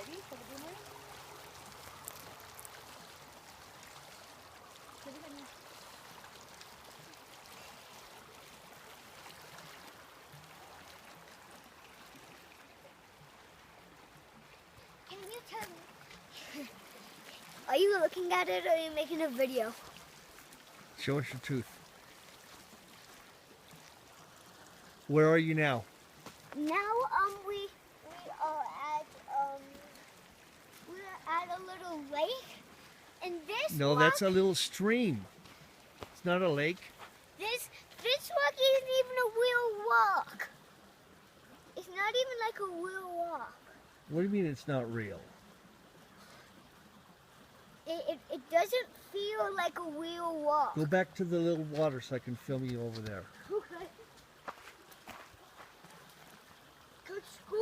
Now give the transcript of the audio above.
ready for the boomerang? Can you tell me? Are you looking at it or are you making a video? Show us your tooth. Where are you now? Now we we're at a little lake, and this No, walk, that's a little stream. It's not a lake. this walk isn't even a real walk. It's not even like a real walk. What do you mean it's not real? It doesn't feel like a real walk. Go back to the little water so I can film you over there. Okay. Go to school.